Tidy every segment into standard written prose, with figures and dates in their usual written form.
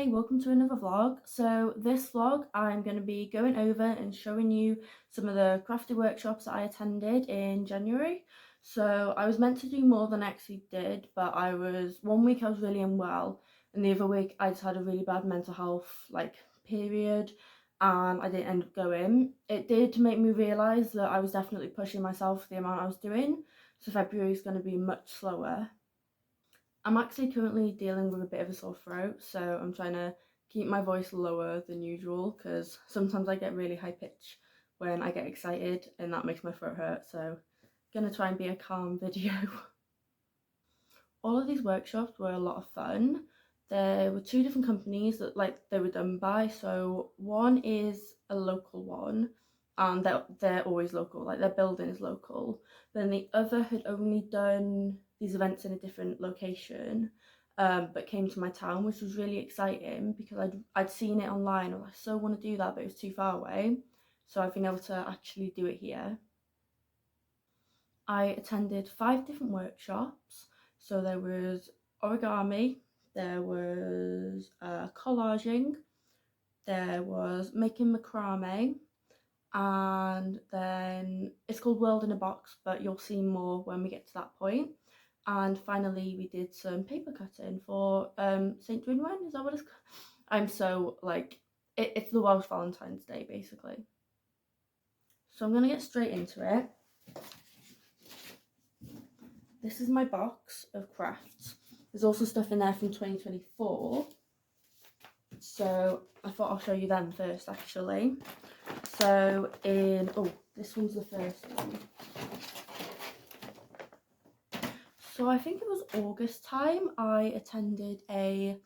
Hey, welcome to another vlog. So this vlog I'm going to be going over and showing you some of the crafty workshops that I attended in January. So I was meant to do more than I actually did, but one week I was really unwell and the other week I just had a really bad mental health period and I didn't end up going. It did make me realise that I was definitely pushing myself for the amount I was doing, so February is going to be much slower. I'm actually currently dealing with a bit of a sore throat, so I'm trying to keep my voice lower than usual because sometimes I get really high pitch when I get excited and that makes my throat hurt, so I'm gonna try and be a calm video. All of these workshops were a lot of fun. There were two different companies that they were done by. So one is a local one and they're always local, like their building is local. Then the other had only done these events in a different location, but came to my town, which was really exciting because I'd seen it online. I so want to do that, but it was too far away, so I've been able to actually do it here. I attended 5 different workshops. So there was origami, there was collaging, there was making macrame, and then it's called World in a Box, but you'll see more when we get to that point. And finally we did some paper cutting for St. Dwynwen, is that what it's called? I'm so it's the Welsh Valentine's Day basically. So I'm gonna get straight into it. This is my box of crafts. There's also stuff in there from 2024. So I thought I'll show you them first actually. So this one's the first one. So I think it was August time, I attended a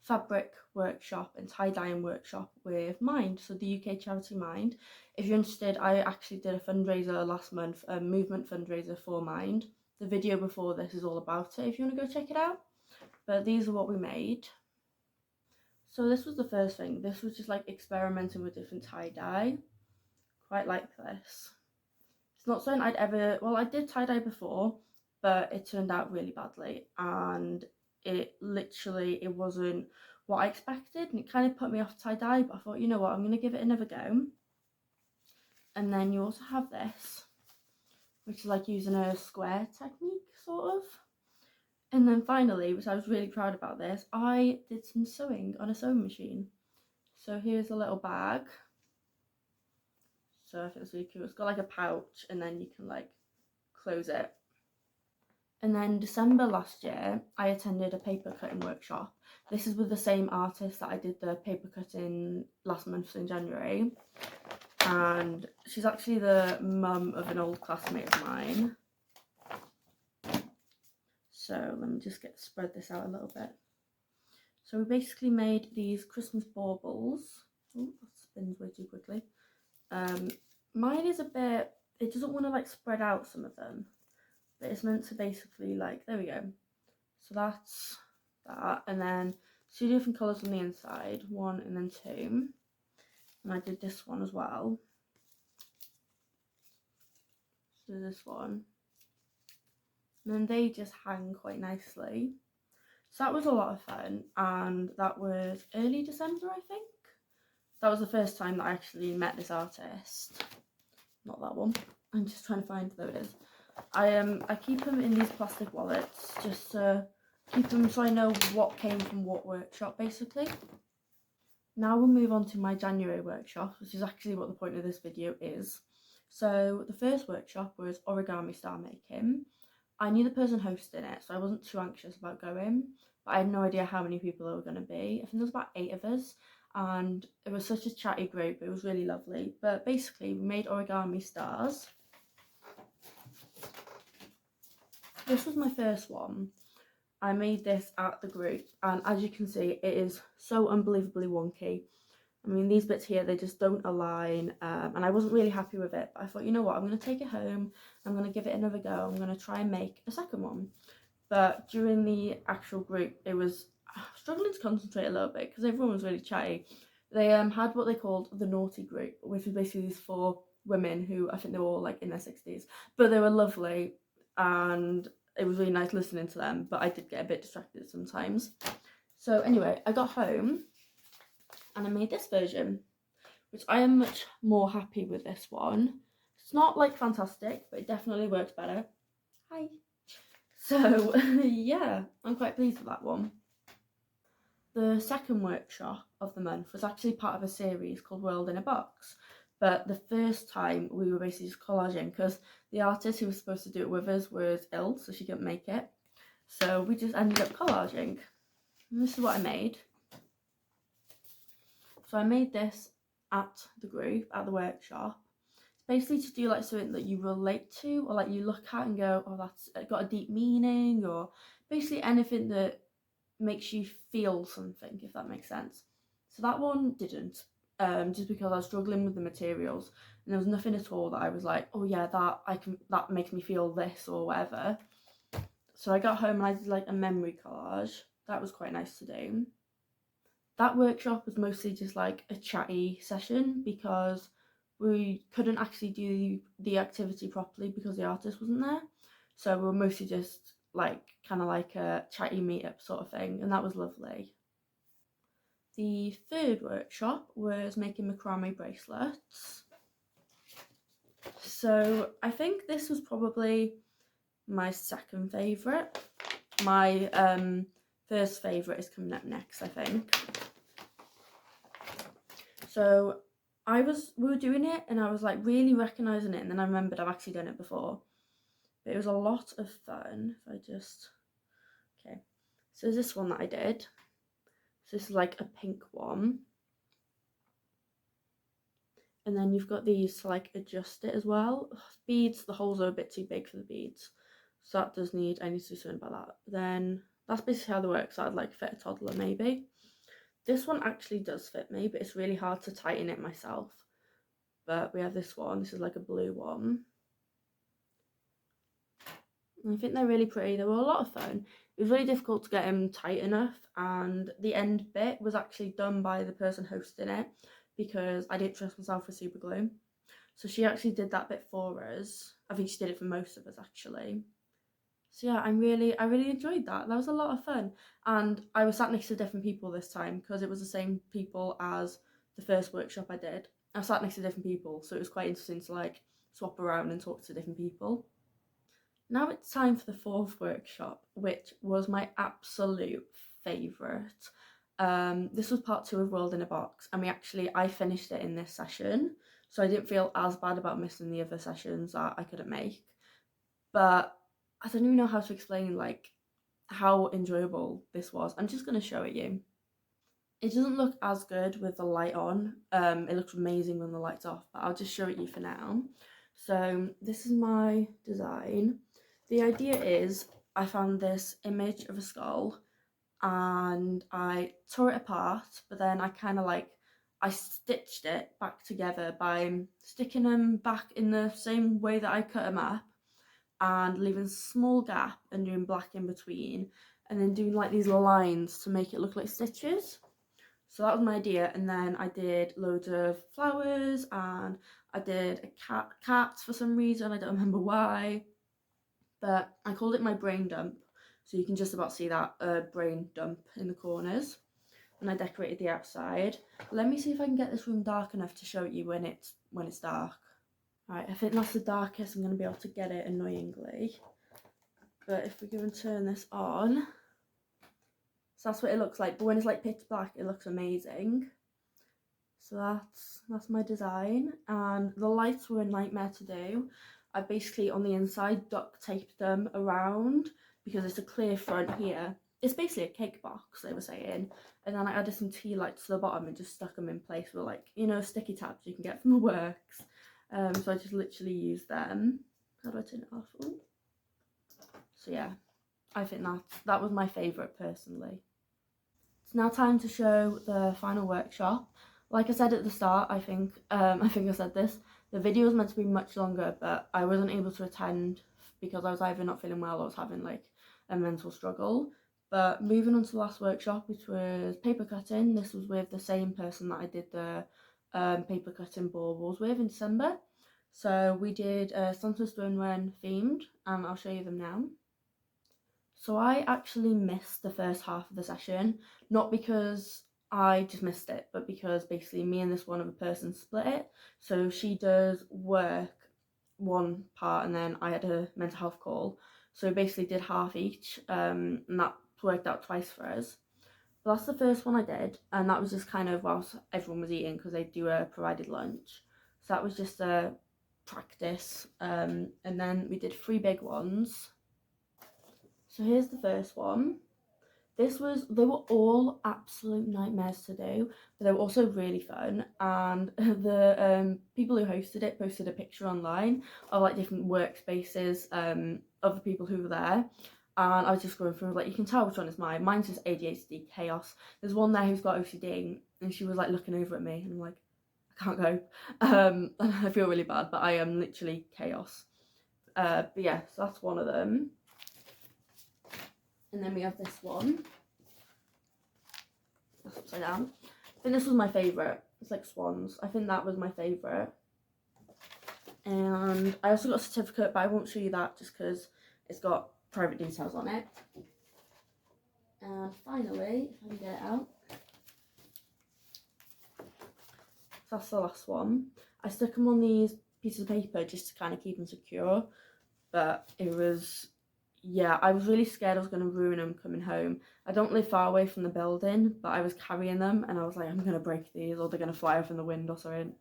fabric workshop and tie-dyeing workshop with Mind, so the UK charity Mind. If you're interested, I actually did a fundraiser last month, a movement fundraiser for Mind. The video before this is all about it if you want to go check it out. But these are what we made. So this was the first thing. This was just experimenting with different tie-dye. Quite like this. It's not something I'd ever, well, I did tie-dye before, but it turned out really badly and it wasn't what I expected and it kind of put me off tie-dye, but I thought, you know what, I'm going to give it another go. And then you also have this, which is using a square technique sort of. And then finally, which I was really proud about this, I did some sewing on a sewing machine. So here's a little bag. So I think it's really cool. It's got a pouch and then you can close it. And then December last year, I attended a paper cutting workshop. This is with the same artist that I did the paper cutting last month in January. And she's actually the mum of an old classmate of mine. So let me just spread this out a little bit. So we basically made these Christmas baubles. Oh, that spins way too quickly. Mine is a bit, it doesn't want to spread out some of them, but it's meant to basically there we go. So that's that, and then 2 different colours on the inside, 1 and then 2. And I did this one as well. So this one. And then they just hang quite nicely. So that was a lot of fun, and that was early December, I think. That was the first time that I actually met this artist. Not that one. I'm just trying to find, there it is. I keep them in these plastic wallets just to keep them so I know what came from what workshop basically. Now we'll move on to my January workshop, which is actually what the point of this video is. So the first workshop was origami star making. I knew the person hosting it, so I wasn't too anxious about going, but I had no idea how many people there were going to be. I think there was about 8 of us, and it was such a chatty group. It was really lovely. But basically, we made origami stars. This was my first one. I made this at the group, and as you can see, it is so unbelievably wonky. I mean, these bits here, they just don't align, and I wasn't really happy with it, but I thought, you know what, I'm going to take it home, I'm going to give it another go, I'm going to try and make a second one. But during the actual group, I was struggling to concentrate a little bit because everyone was really chatty. They had what they called the naughty group, which was basically these 4 women who I think they were all in their 60s, but they were lovely and it was really nice listening to them, but I did get a bit distracted sometimes. So anyway, I got home and I made this version, which I am much more happy with this one. It's not like fantastic, but it definitely works better. Hi. So yeah, I'm quite pleased with that one. The second workshop of the month was actually part of a series called World in a Box, but the first time we were basically just collaging because the artist who was supposed to do it with us was ill, so she couldn't make it. So we just ended up collaging. And this is what I made. So I made this at the group, at the workshop. It's basically to do like something that you relate to, or like you look at and go, oh, that's got a deep meaning, or basically anything that makes you feel something, if that makes sense. So that one didn't, just because I was struggling with the materials and there was nothing at all that I was like, oh yeah, that makes me feel this or whatever. So I got home and I did like a memory collage. That was quite nice to do. That workshop was mostly just like a chatty session because we couldn't actually do the activity properly because the artist wasn't there. So we were mostly just like kind of like a chatty meetup sort of thing, and that was lovely. The third workshop was making macrame bracelets. So I think this was probably my second favourite. My first favourite is coming up next, I think. So we were doing it and I was like really recognising it, and then I remembered I've actually done it before. But it was a lot of fun. If I just, okay. So there's this one that I did. So this is like a pink one. And then you've got these to like adjust it as well. Beads, the holes are a bit too big for the beads. So that does need, I need to do something about that. But then that's basically how they work. So I'd like fit a toddler maybe. This one actually does fit me, but it's really hard to tighten it myself. But we have this one. This is like a blue one. I think they're really pretty. They were a lot of fun. It was really difficult to get them tight enough, and the end bit was actually done by the person hosting it because I didn't trust myself with super glue. So she actually did that bit for us. I think she did it for most of us actually. So yeah, I really enjoyed that. That was a lot of fun. And I was sat next to different people this time because it was the same people as the first workshop I did. I sat next to different people, so it was quite interesting to like swap around and talk to different people. Now it's time for the fourth workshop, which was my absolute favourite. This was part 2 of World in a Box, and I finished it in this session, so I didn't feel as bad about missing the other sessions that I couldn't make. But I don't even know how to explain like how enjoyable this was. I'm just going to show it you. It doesn't look as good with the light on. It looks amazing when the light's off, but I'll just show it you for now. So this is my design. The idea is I found this image of a skull and I tore it apart, but then I stitched it back together by sticking them back in the same way that I cut them up and leaving a small gap and doing black in between, and then doing like these lines to make it look like stitches. So that was my idea, and then I did loads of flowers and I did a cat for some reason, I don't remember why, but I called it my brain dump, so you can just about see that brain dump in the corners. And I decorated the outside. Let me see if I can get this room dark enough to show it you when it's dark. Right, I think that's the darkest I'm going to be able to get it, annoyingly. But if we go and turn this on, so that's what it looks like. But when it's like pitch black, it looks amazing. So that's my design, and the lights were a nightmare to do. I basically on the inside duct taped them around because it's a clear front here. It's basically a cake box, they were saying, and then I added some tea lights to the bottom and just stuck them in place with like, you know, sticky tabs you can get from the works. So I just literally used them. How do I turn it off? Ooh. So yeah, I think that was my favourite personally. It's now time to show the final workshop. Like I said at the start, I think I said this, the video was meant to be much longer, but I wasn't able to attend because I was either not feeling well or I was having like a mental struggle. But moving on to the last workshop, which was paper cutting, this was with the same person that I did the paper cutting baubles with in December. So we did Santa Stonewren themed, and I'll show you them now. So I actually missed the first half of the session, not because I just missed it, but because basically me and this one other person split it, so she does work one part and then I had a mental health call, so we basically did half each, and that worked out twice for us. But that's the first one I did, and that was just kind of whilst everyone was eating because they do a provided lunch, so that was just a practice. And then we did 3 big ones. So here's the first one. They were all absolute nightmares to do, but they were also really fun. And the people who hosted it posted a picture online of like different workspaces of the people who were there. And I was just going through, like, you can tell which one is mine. Mine's just ADHD chaos. There's one there who's got OCD, and she was like looking over at me, and I'm like, I can't go. I feel really bad, but I am literally chaos. But yeah, so that's one of them. And then we have this one. That's upside down. I think this was my favourite. It's like swans. I think that was my favourite. And I also got a certificate, but I won't show you that just because it's got private details on it. And finally, if I can get it out. So that's the last one. I stuck them on these pieces of paper just to kind of keep them secure. But it was, yeah, I was really scared I was going to ruin them coming home. I don't live far away from the building, but I was carrying them and I was like, I'm going to break these or they're going to fly off in the wind or something.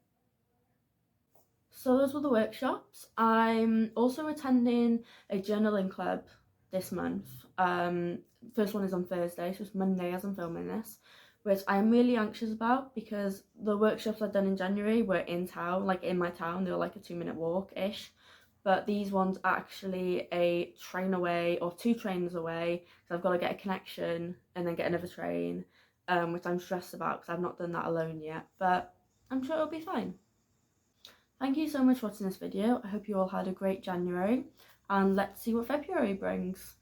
So those were the workshops. I'm also attending a journaling club this month. First one is on Thursday, so it's Monday as I'm filming this, which I'm really anxious about because the workshops I've done in January were in town, like in my town. They were like a 2-minute walk-ish. But these ones are actually a train away or 2 trains away, so I've got to get a connection and then get another train, which I'm stressed about because I've not done that alone yet, but I'm sure it'll be fine. Thank you so much for watching this video. I hope you all had a great January, and let's see what February brings.